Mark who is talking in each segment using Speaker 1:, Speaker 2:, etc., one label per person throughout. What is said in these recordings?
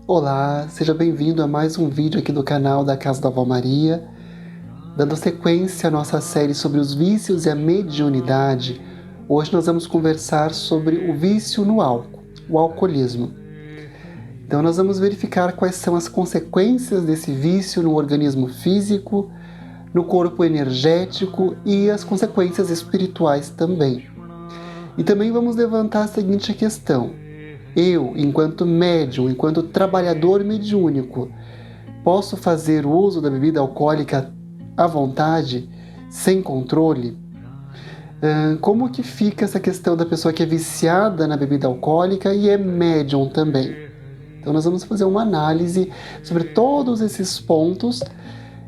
Speaker 1: Olá, seja bem-vindo a mais um vídeo aqui do canal da Casa da Avó Maria. Dando sequência à nossa série sobre os vícios e a mediunidade, hoje nós vamos conversar sobre o vício no álcool, o alcoolismo. Então nós vamos verificar quais são as consequências desse vício no organismo físico, no corpo energético e as consequências espirituais também. E também vamos levantar a seguinte questão: eu, enquanto médium, enquanto trabalhador mediúnico, posso fazer uso da bebida alcoólica à vontade, sem controle? Como que fica essa questão da pessoa que é viciada na bebida alcoólica e é médium também? Então nós vamos fazer uma análise sobre todos esses pontos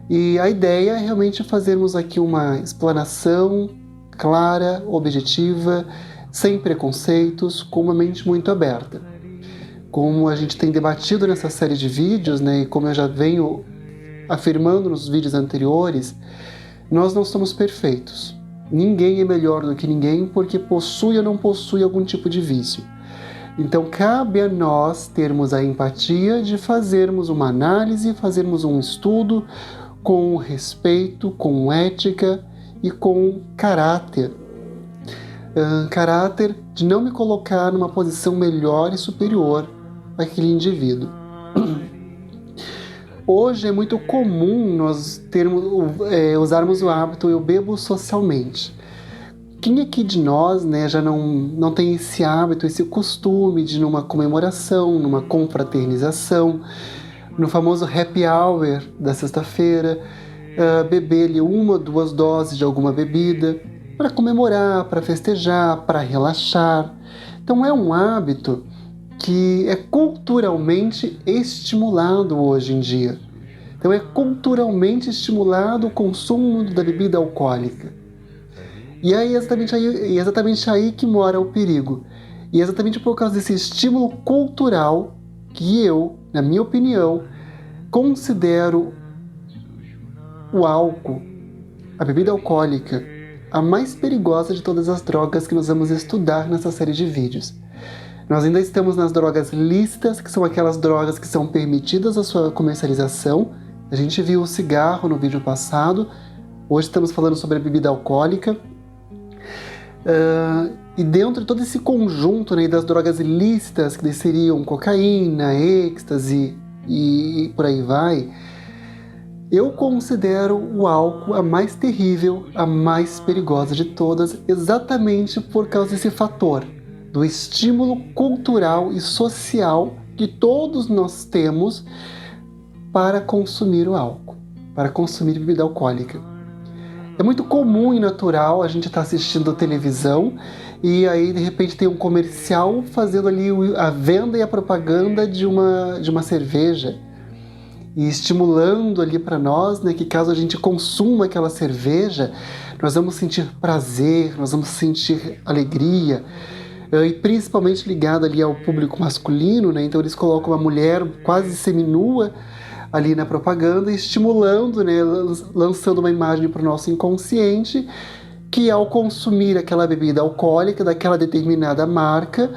Speaker 1: e a ideia é realmente fazermos aqui uma explanação clara, objetiva, sem preconceitos, com uma mente muito aberta. Como a gente tem debatido nessa série de vídeos, né, e como eu já venho afirmando nos vídeos anteriores, nós não somos perfeitos. Ninguém é melhor do que ninguém porque possui ou não possui algum tipo de vício. Então cabe a nós termos a empatia de fazermos uma análise, fazermos um estudo com respeito, com ética e com caráter. Caráter de não me colocar numa posição melhor e superior àquele indivíduo. Hoje é muito comum nós usarmos o hábito "eu bebo socialmente". Quem aqui de nós, né, já não tem esse hábito, esse costume de numa comemoração, numa confraternização, no famoso happy hour da sexta-feira, beber ali 1 ou 2 doses de alguma bebida, para comemorar, para festejar, para relaxar. Então é um hábito que é culturalmente estimulado hoje em dia. Então é culturalmente estimulado o consumo da bebida alcoólica. E é exatamente aí que mora o perigo. E é exatamente por causa desse estímulo cultural que eu, na minha opinião, considero o álcool, a bebida alcoólica, a mais perigosa de todas as drogas que nós vamos estudar nessa série de vídeos. Nós ainda estamos nas drogas lícitas, que são aquelas drogas que são permitidas a sua comercialização. A gente viu o cigarro no vídeo passado, hoje estamos falando sobre a bebida alcoólica. E dentro de todo esse conjunto, né, das drogas ilícitas, que seriam cocaína, êxtase e por aí vai, eu considero o álcool a mais terrível, a mais perigosa de todas, exatamente por causa desse fator, do estímulo cultural e social que todos nós temos para consumir o álcool, para consumir bebida alcoólica. É muito comum e natural a gente estar assistindo televisão e aí de repente tem um comercial fazendo ali a venda e a propaganda de uma cerveja, e estimulando ali para nós, né, que caso a gente consuma aquela cerveja, nós vamos sentir prazer, nós vamos sentir alegria, e principalmente ligado ali ao público masculino, né, então eles colocam uma mulher quase seminua ali na propaganda, estimulando, né, lançando uma imagem para o nosso inconsciente, que ao consumir aquela bebida alcoólica daquela determinada marca,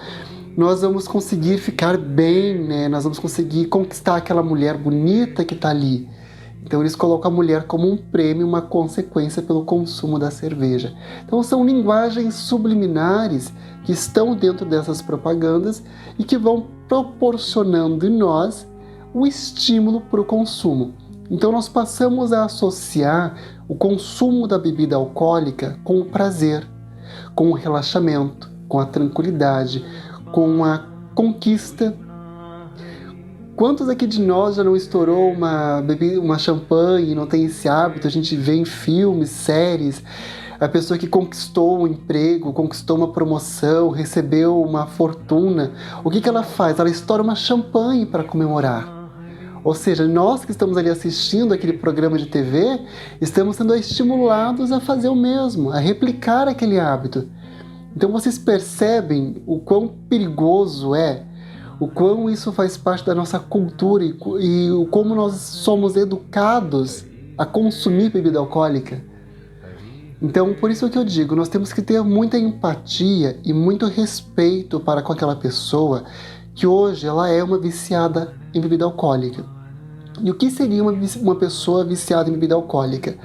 Speaker 1: nós vamos conseguir ficar bem, né? Nós vamos conseguir conquistar aquela mulher bonita que está ali. Então eles colocam a mulher como um prêmio, uma consequência pelo consumo da cerveja. Então são linguagens subliminares que estão dentro dessas propagandas e que vão proporcionando em nós o estímulo para o consumo. Então nós passamos a associar o consumo da bebida alcoólica com o prazer, com o relaxamento, com a tranquilidade, com a conquista. Quantos aqui de nós já não estourou uma champanhe e não tem esse hábito? A gente vê em filmes, séries, a pessoa que conquistou um emprego, conquistou uma promoção, recebeu uma fortuna. O que ela faz? Ela estoura uma champanhe para comemorar. Ou seja, nós que estamos ali assistindo aquele programa de TV, estamos sendo estimulados a fazer o mesmo, a replicar aquele hábito. Então vocês percebem o quão perigoso é, o quão isso faz parte da nossa cultura e como nós somos educados a consumir bebida alcoólica. Então, por isso que eu digo, nós temos que ter muita empatia e muito respeito para com aquela pessoa que hoje ela é uma viciada em bebida alcoólica. E o que seria uma pessoa viciada em bebida alcoólica?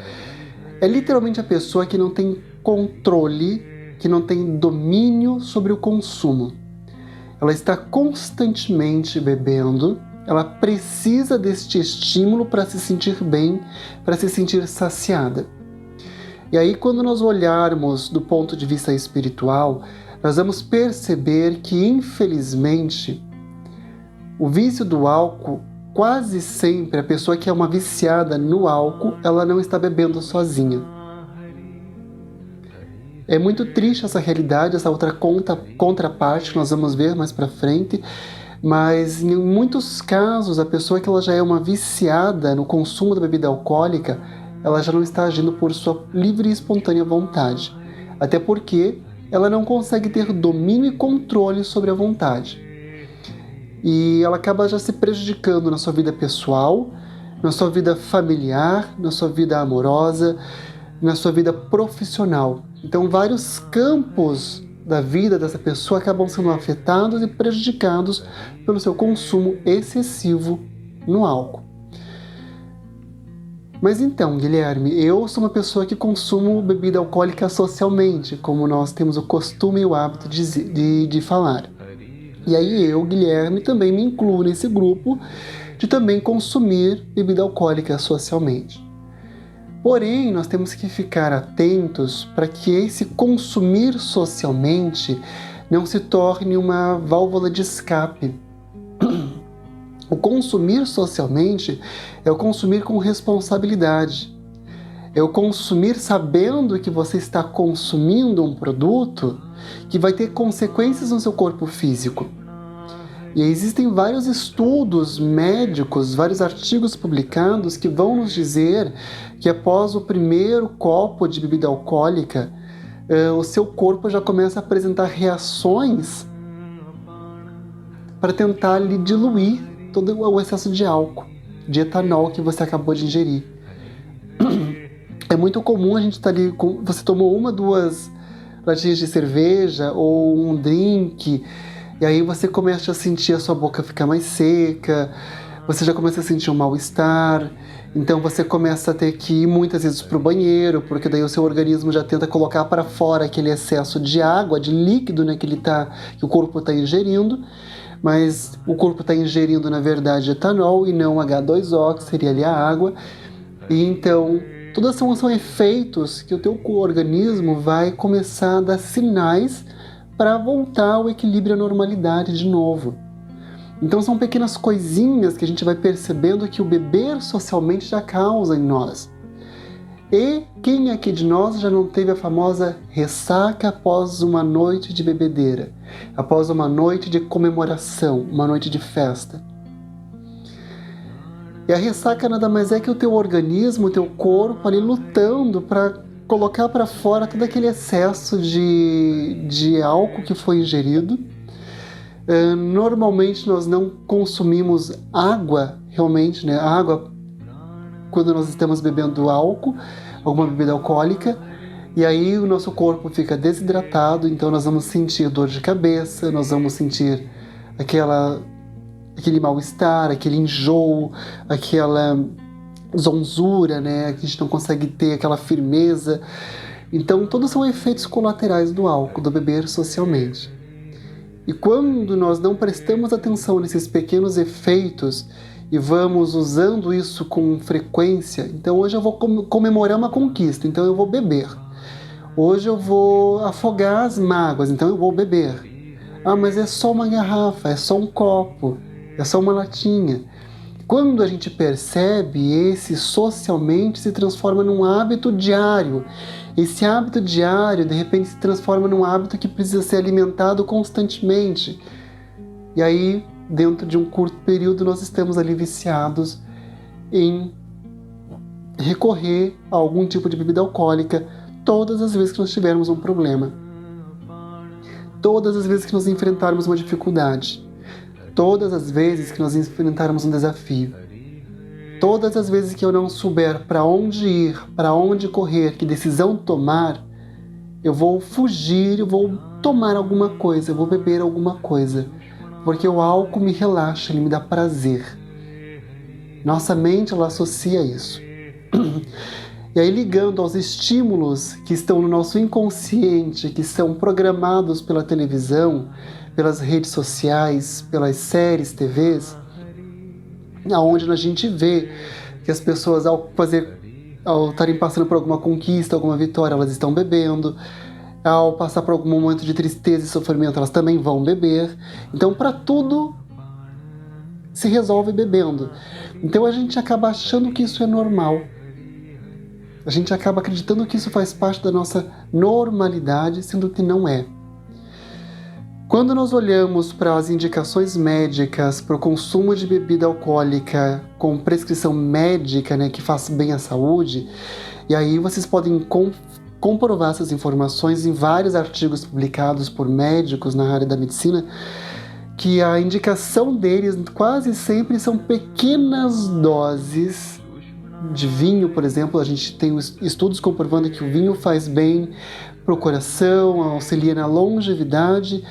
Speaker 1: É literalmente a pessoa que não tem controle, que não tem domínio sobre o consumo. Ela está constantemente bebendo, ela precisa deste estímulo para se sentir bem, para se sentir saciada. E aí, quando nós olharmos do ponto de vista espiritual, nós vamos perceber que, infelizmente, o vício do álcool, quase sempre, a pessoa que é uma viciada no álcool, ela não está bebendo sozinha. É muito triste essa realidade, essa outra contraparte que nós vamos ver mais para frente, mas em muitos casos, a pessoa que ela já é uma viciada no consumo da bebida alcoólica, ela já não está agindo por sua livre e espontânea vontade. Até porque ela não consegue ter domínio e controle sobre a vontade. E ela acaba já se prejudicando na sua vida pessoal, na sua vida familiar, na sua vida amorosa, na sua vida profissional. Então, vários campos da vida dessa pessoa acabam sendo afetados e prejudicados pelo seu consumo excessivo no álcool. Mas então, Guilherme, eu sou uma pessoa que consumo bebida alcoólica socialmente, como nós temos o costume e o hábito de falar. E aí eu, Guilherme, também me incluo nesse grupo de também consumir bebida alcoólica socialmente. Porém, nós temos que ficar atentos para que esse consumir socialmente não se torne uma válvula de escape. O consumir socialmente é o consumir com responsabilidade. É o consumir sabendo que você está consumindo um produto que vai ter consequências no seu corpo físico. E existem vários estudos médicos, vários artigos publicados que vão nos dizer que após o primeiro copo de bebida alcoólica, o seu corpo já começa a apresentar reações para tentar lhe diluir todo o excesso de álcool, de etanol que você acabou de ingerir. É muito comum a gente estar ali, você tomou uma, duas latinhas de cerveja ou um drink, e aí você começa a sentir a sua boca ficar mais seca, você já começa a sentir um mal-estar, então você começa a ter que ir muitas vezes para o banheiro, porque daí o seu organismo já tenta colocar para fora aquele excesso de água, de líquido, né, que o corpo está ingerindo, mas o corpo está ingerindo, na verdade, etanol e não H2O, que seria ali a água. E então, todos são efeitos que o teu organismo vai começar a dar sinais para voltar ao equilíbrio e à normalidade de novo. Então são pequenas coisinhas que a gente vai percebendo que o beber socialmente já causa em nós. E quem aqui de nós já não teve a famosa ressaca após uma noite de bebedeira, após uma noite de comemoração, uma noite de festa? E a ressaca nada mais é que o teu organismo, o teu corpo ali lutando para colocar para fora todo aquele excesso de álcool que foi ingerido. Normalmente nós não consumimos água, realmente, né? Água quando nós estamos bebendo álcool, alguma bebida alcoólica, e aí o nosso corpo fica desidratado, então nós vamos sentir dor de cabeça, nós vamos sentir aquele mal-estar, aquele enjoo, aquela zonzura, né? Que a gente não consegue ter aquela firmeza. Então todos são efeitos colaterais do álcool, do beber socialmente. E quando nós não prestamos atenção nesses pequenos efeitos e vamos usando isso com frequência, então hoje eu vou comemorar uma conquista, então eu vou beber. Hoje eu vou afogar as mágoas, então eu vou beber. Ah, mas é só uma garrafa, é só um copo, é só uma latinha. Quando a gente percebe, esse socialmente se transforma num hábito diário. Esse hábito diário, de repente, se transforma num hábito que precisa ser alimentado constantemente. E aí, dentro de um curto período, nós estamos ali viciados em recorrer a algum tipo de bebida alcoólica todas as vezes que nós tivermos um problema. Todas as vezes que nós enfrentarmos uma dificuldade. Todas as vezes que nós enfrentarmos um desafio. Todas as vezes que eu não souber para onde ir, para onde correr, que decisão tomar, eu vou fugir, eu vou tomar alguma coisa, eu vou beber alguma coisa. porque o álcool me relaxa, ele me dá prazer. Nossa mente, ela associa isso. E aí, ligando aos estímulos que estão no nosso inconsciente, que são programados pela televisão, pelas redes sociais, pelas séries, TVs, aonde a gente vê que as pessoas, ao estarem passando por alguma conquista, alguma vitória, elas estão bebendo. Ao passar por algum momento de tristeza e sofrimento, elas também vão beber. Então, para tudo, se resolve bebendo. Então, a gente acaba achando que isso é normal. A gente acaba acreditando que isso faz parte da nossa normalidade, sendo que não é. Quando nós olhamos para as indicações médicas para o consumo de bebida alcoólica com prescrição médica, né, que faz bem à saúde, e aí vocês podem comprovar essas informações em vários artigos publicados por médicos na área da medicina, que a indicação deles quase sempre são pequenas doses de vinho, por exemplo. A gente tem estudos comprovando que o vinho faz bem para o coração, auxilia na longevidade,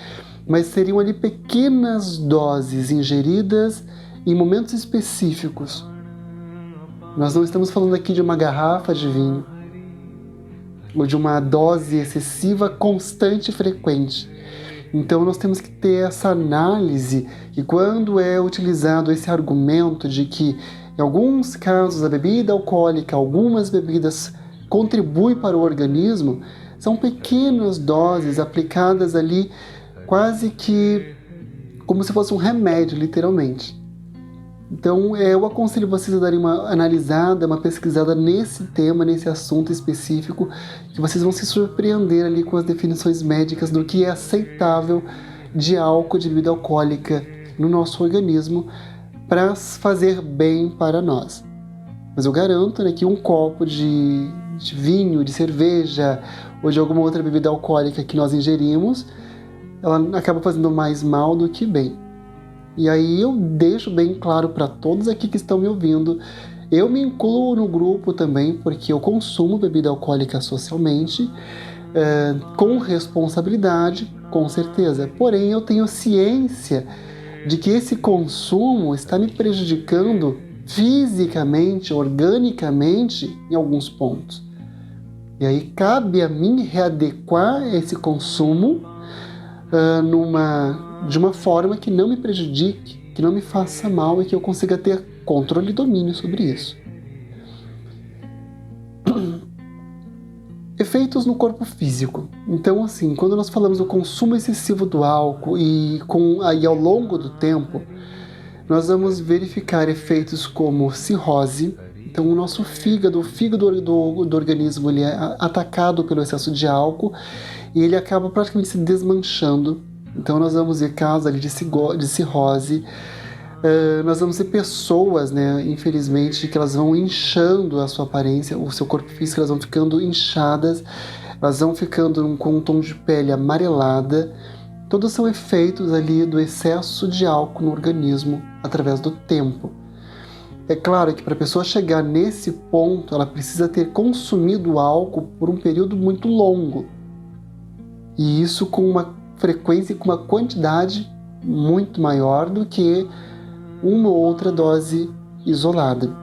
Speaker 1: mas seriam ali pequenas doses ingeridas em momentos específicos. Nós não estamos falando aqui de uma garrafa de vinho ou de uma dose excessiva, constante e frequente. Então nós temos que ter essa análise, e quando é utilizado esse argumento de que em alguns casos a bebida alcoólica, algumas bebidas contribuem para o organismo, são pequenas doses aplicadas ali quase que como se fosse um remédio, literalmente. Então eu aconselho vocês a darem uma analisada, uma pesquisada nesse tema, nesse assunto específico, que vocês vão se surpreender ali com as definições médicas do que é aceitável de álcool, de bebida alcoólica no nosso organismo para fazer bem para nós. Mas eu garanto, né, que um copo de vinho, de cerveja ou de alguma outra bebida alcoólica que nós ingerimos, ela acaba fazendo mais mal do que bem. E aí eu deixo bem claro para todos aqui que estão me ouvindo, eu me incluo no grupo também, porque eu consumo bebida alcoólica socialmente, com responsabilidade, com certeza. Porém, eu tenho ciência de que esse consumo está me prejudicando fisicamente, organicamente, em alguns pontos. E aí cabe a mim readequar esse consumo de uma forma que não me prejudique, que não me faça mal e que eu consiga ter controle e domínio sobre isso. Efeitos no corpo físico. Então, assim, quando nós falamos do consumo excessivo do álcool e ao longo do tempo, nós vamos verificar efeitos como cirrose. Então, o nosso fígado, do organismo, ele é atacado pelo excesso de álcool e ele acaba praticamente se desmanchando. Então, nós vamos ver casos ali de cirrose. Nós vamos ver pessoas, né, infelizmente, que elas vão inchando a sua aparência, o seu corpo físico, elas vão ficando inchadas, elas vão ficando com um tom de pele amarelada. Todos são efeitos ali do excesso de álcool no organismo através do tempo. É claro que para a pessoa chegar nesse ponto, ela precisa ter consumido álcool por um período muito longo. E isso com uma frequência e com uma quantidade muito maior do que uma ou outra dose isolada.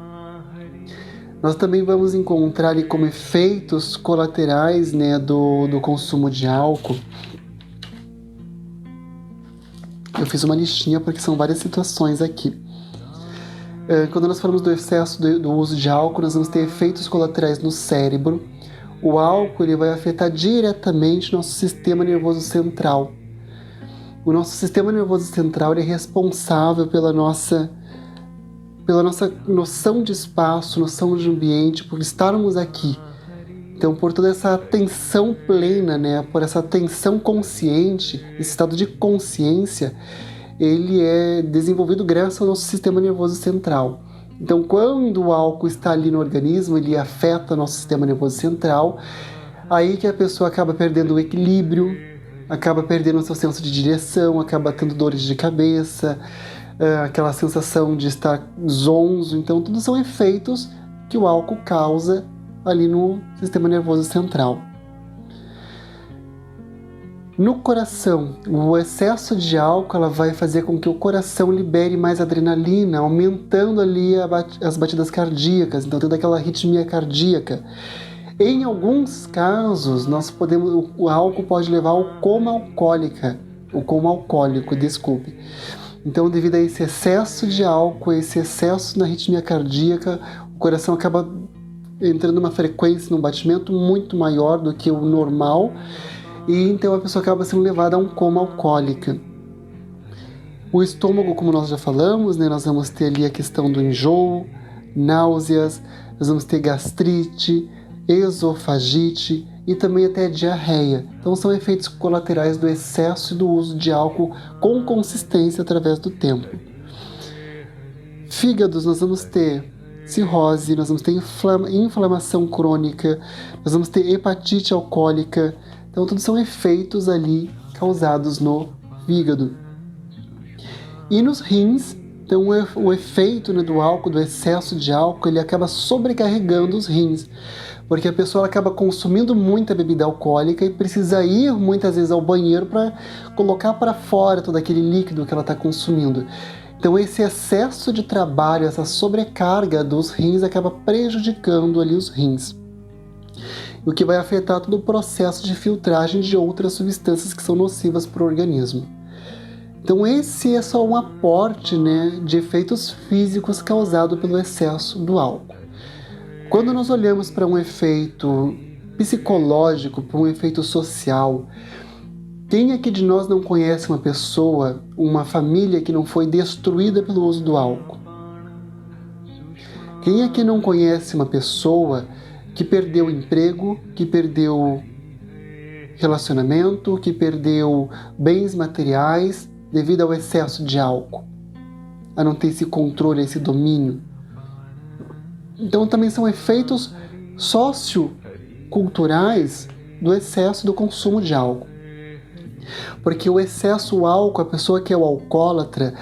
Speaker 1: Nós também vamos encontrar ali como efeitos colaterais, né, do consumo de álcool. Eu fiz uma listinha porque são várias situações aqui. Quando nós falamos do excesso do uso de álcool, nós vamos ter efeitos colaterais no cérebro. O álcool ele vai afetar diretamente nosso sistema nervoso central. O nosso sistema nervoso central ele é responsável pela nossa noção de espaço, noção de ambiente, por estarmos aqui. Então, por toda essa atenção plena, né, por essa atenção consciente, esse estado de consciência, ele é desenvolvido graças ao nosso sistema nervoso central. Então, quando o álcool está ali no organismo, ele afeta nosso sistema nervoso central, aí que a pessoa acaba perdendo o equilíbrio, acaba perdendo o seu senso de direção, acaba tendo dores de cabeça, aquela sensação de estar zonzo. Então, tudo são efeitos que o álcool causa ali no sistema nervoso central. No coração, o excesso de álcool ela vai fazer com que o coração libere mais adrenalina, aumentando ali as batidas cardíacas, então tendo aquela arritmia cardíaca. Em alguns casos, o álcool pode levar ao coma alcoólico, desculpe. Então, devido a esse excesso de álcool, esse excesso na arritmia cardíaca, o coração acaba entrando numa frequência, num batimento muito maior do que o normal, e então a pessoa acaba sendo levada a um coma alcoólico. O estômago, como nós já falamos, né, nós vamos ter ali a questão do enjoo, náuseas, nós vamos ter gastrite, esofagite e também até diarreia. Então são efeitos colaterais do excesso e do uso de álcool com consistência através do tempo. Fígados, nós vamos ter cirrose, nós vamos ter inflamação crônica, nós vamos ter hepatite alcoólica. Então, tudo são efeitos ali causados no fígado. E nos rins, então o efeito, né, do álcool, do excesso de álcool, ele acaba sobrecarregando os rins, porque a pessoa acaba consumindo muita bebida alcoólica e precisa ir muitas vezes ao banheiro para colocar para fora todo aquele líquido que ela está consumindo. Então esse excesso de trabalho, essa sobrecarga dos rins acaba prejudicando ali os rins, o que vai afetar todo o processo de filtragem de outras substâncias que são nocivas para o organismo. Então esse é só um aporte, né, de efeitos físicos causados pelo excesso do álcool. Quando nós olhamos para um efeito psicológico, para um efeito social, quem aqui de nós não conhece uma pessoa, uma família que não foi destruída pelo uso do álcool? Quem aqui não conhece uma pessoa que perdeu o emprego, que perdeu relacionamento, que perdeu bens materiais devido ao excesso de álcool, a não ter esse controle, esse domínio? Então também são efeitos socioculturais do excesso do consumo de álcool. Porque o excesso do álcool, a pessoa que é o alcoólatra,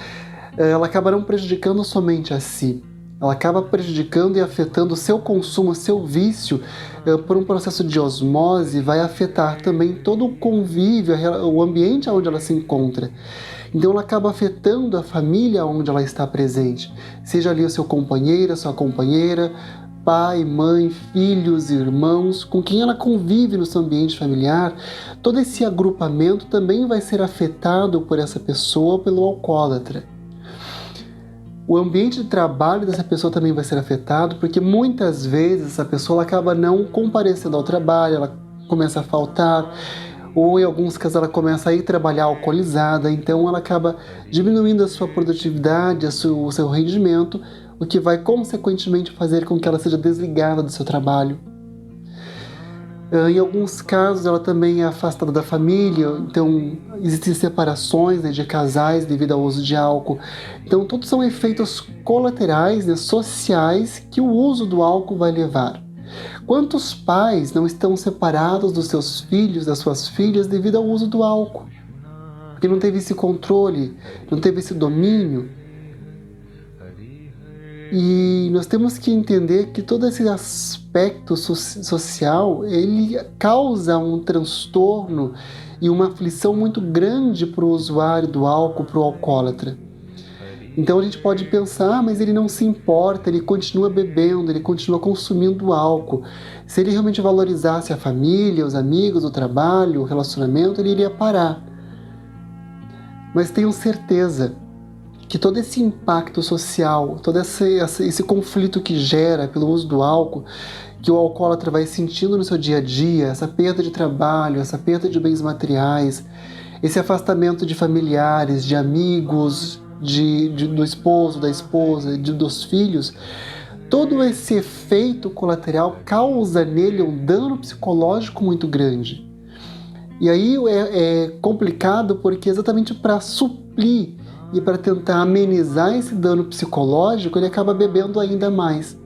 Speaker 1: ela acaba não prejudicando somente a si. Ela acaba prejudicando e afetando o seu consumo, o seu vício, por um processo de osmose, vai afetar também todo o convívio, o ambiente onde ela se encontra. Então ela acaba afetando a família onde ela está presente, seja ali o seu companheiro, a sua companheira, pai, mãe, filhos, irmãos, com quem ela convive no seu ambiente familiar. Todo esse agrupamento também vai ser afetado por essa pessoa, pelo alcoólatra. O ambiente de trabalho dessa pessoa também vai ser afetado, porque muitas vezes essa pessoa acaba não comparecendo ao trabalho, ela começa a faltar, ou em alguns casos ela começa a ir trabalhar alcoolizada, então ela acaba diminuindo a sua produtividade, o seu rendimento, o que vai consequentemente fazer com que ela seja desligada do seu trabalho. Em alguns casos ela também é afastada da família, então existem separações, né, de casais devido ao uso de álcool. Então todos são efeitos colaterais, né, sociais que o uso do álcool vai levar. Quantos pais não estão separados dos seus filhos, das suas filhas, devido ao uso do álcool? Porque não teve esse controle, não teve esse domínio. E nós temos que entender que todo esse aspecto social, ele causa um transtorno e uma aflição muito grande para o usuário do álcool, para o alcoólatra. Então a gente pode pensar, mas ele não se importa, ele continua bebendo, ele continua consumindo álcool. Se ele realmente valorizasse a família, os amigos, o trabalho, o relacionamento, ele iria parar. Mas tenham certeza que todo esse impacto social, todo esse conflito que gera pelo uso do álcool, que o alcoólatra vai sentindo no seu dia a dia, essa perda de trabalho, essa perda de bens materiais, esse afastamento de familiares, de amigos, do esposo, da esposa, dos filhos, todo esse efeito colateral causa nele um dano psicológico muito grande. E aí é complicado porque exatamente para suprir e para tentar amenizar esse dano psicológico, ele acaba bebendo ainda mais.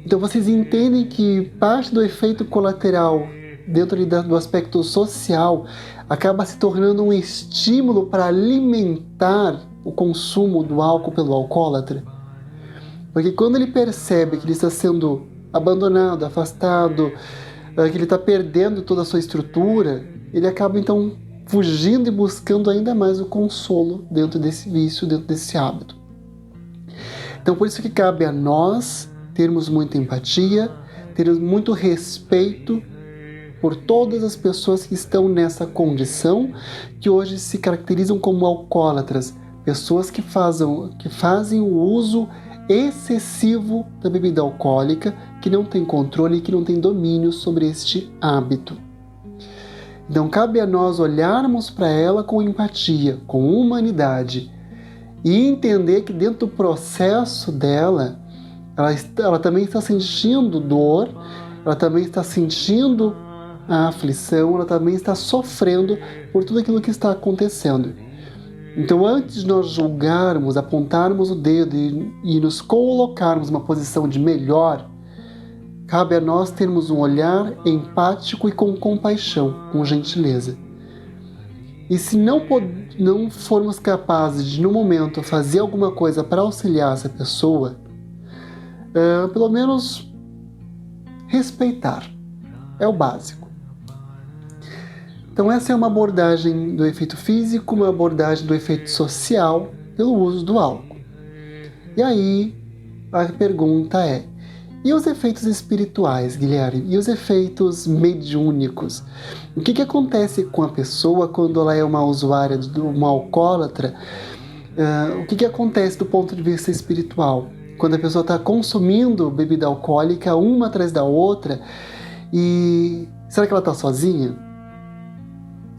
Speaker 1: Então vocês entendem que parte do efeito colateral dentro do aspecto social acaba se tornando um estímulo para alimentar o consumo do álcool pelo alcoólatra. Porque quando ele percebe que ele está sendo abandonado, afastado, que ele está perdendo toda a sua estrutura, ele acaba então fugindo e buscando ainda mais o consolo dentro desse vício, dentro desse hábito. Então, por isso que cabe a nós termos muita empatia, termos muito respeito por todas as pessoas que estão nessa condição, que hoje se caracterizam como alcoólatras, pessoas que fazem o uso excessivo da bebida alcoólica, que não tem controle e que não tem domínio sobre este hábito. Então, cabe a nós olharmos para ela com empatia, com humanidade, e entender que dentro do processo dela, ela também está sentindo dor, ela também está sentindo a aflição, ela também está sofrendo por tudo aquilo que está acontecendo. Então, antes de nós julgarmos, apontarmos o dedo e nos colocarmos numa posição de melhor, cabe a nós termos um olhar empático e com compaixão, com gentileza. E se não formos capazes de, no momento, fazer alguma coisa para auxiliar essa pessoa, pelo menos respeitar. É o básico. Então, essa é uma abordagem do efeito físico, uma abordagem do efeito social pelo uso do álcool. E aí, a pergunta é: e os efeitos espirituais, Guilherme? E os efeitos mediúnicos? O que acontece com a pessoa quando ela é uma usuária, uma alcoólatra? O que acontece do ponto de vista espiritual? Quando a pessoa está consumindo bebida alcoólica uma atrás da outra, e será que ela está sozinha?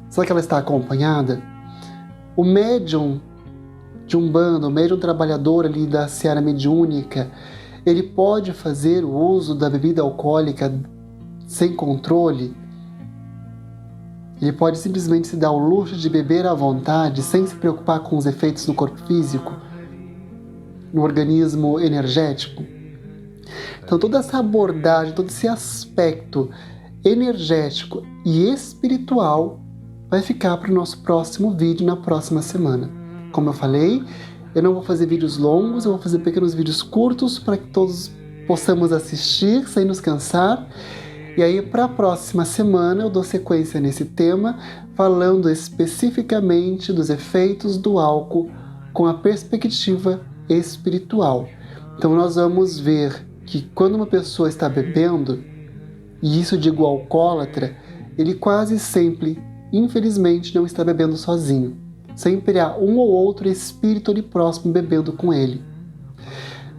Speaker 1: Será que ela está acompanhada? O médium de Umbanda, o médium trabalhador ali da seara mediúnica, ele pode fazer o uso da bebida alcoólica sem controle? Ele pode simplesmente se dar o luxo de beber à vontade, sem se preocupar com os efeitos no corpo físico, no organismo energético? Então, toda essa abordagem, todo esse aspecto energético e espiritual vai ficar para o nosso próximo vídeo na próxima semana. Como eu falei, eu não vou fazer vídeos longos, eu vou fazer pequenos vídeos curtos para que todos possamos assistir sem nos cansar. E aí, para a próxima semana, eu dou sequência nesse tema, falando especificamente dos efeitos do álcool com a perspectiva espiritual. Então, nós vamos ver que quando uma pessoa está bebendo, e isso digo alcoólatra, ele quase sempre, infelizmente, não está bebendo sozinho. Sempre há um ou outro espírito ali próximo bebendo com ele.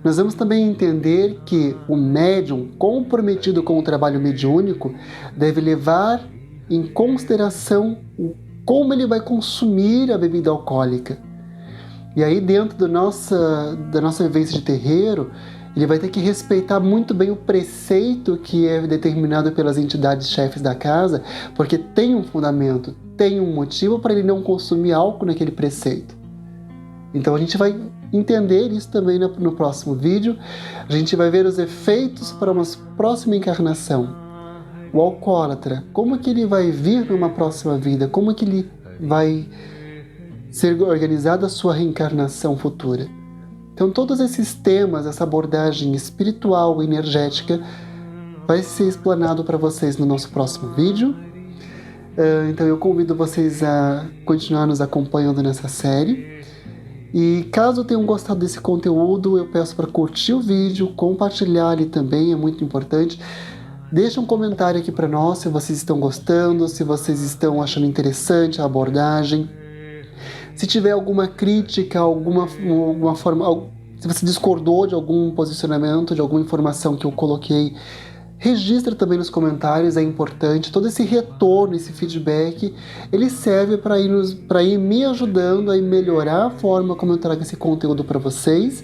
Speaker 1: Nós vamos também entender que o médium comprometido com o trabalho mediúnico deve levar em consideração como ele vai consumir a bebida alcoólica. E aí, dentro da nossa vivência de terreiro, ele vai ter que respeitar muito bem o preceito que é determinado pelas entidades chefes da casa, porque tem um fundamento, tem um motivo para ele não consumir álcool naquele preceito. Então a gente vai entender isso também no próximo vídeo. A gente vai ver os efeitos para uma próxima encarnação. O alcoólatra, como que ele vai vir numa próxima vida? Como que ele vai ser organizada a sua reencarnação futura? Então todos esses temas, essa abordagem espiritual e energética vai ser explanado para vocês no nosso próximo vídeo. Então eu convido vocês a continuar nos acompanhando nessa série. E caso tenham gostado desse conteúdo, eu peço para curtir o vídeo, compartilhar ele também, é muito importante. Deixa um comentário aqui para nós se vocês estão gostando, se vocês estão achando interessante a abordagem. Se tiver alguma crítica, alguma forma, se você discordou de algum posicionamento, de alguma informação que eu coloquei, registra também nos comentários, é importante. Todo esse retorno, esse feedback, ele serve para ir me ajudando a melhorar a forma como eu trago esse conteúdo para vocês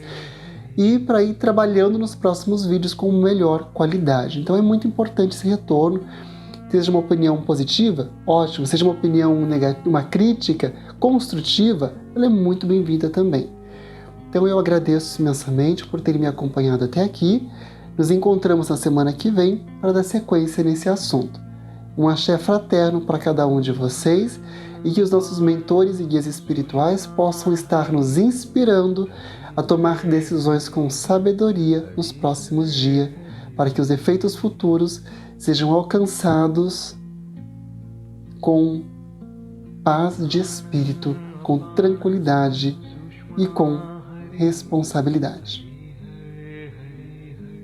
Speaker 1: e para ir trabalhando nos próximos vídeos com melhor qualidade. Então é muito importante esse retorno. Seja uma opinião positiva, ótimo. Seja uma opinião negativa, uma crítica construtiva, ela é muito bem-vinda também. Então eu agradeço imensamente por terem me acompanhado até aqui. Nos encontramos na semana que vem para dar sequência nesse assunto. Um axé fraterno para cada um de vocês e que os nossos mentores e guias espirituais possam estar nos inspirando a tomar decisões com sabedoria nos próximos dias, para que os efeitos futuros sejam alcançados com paz de espírito, com tranquilidade e com responsabilidade.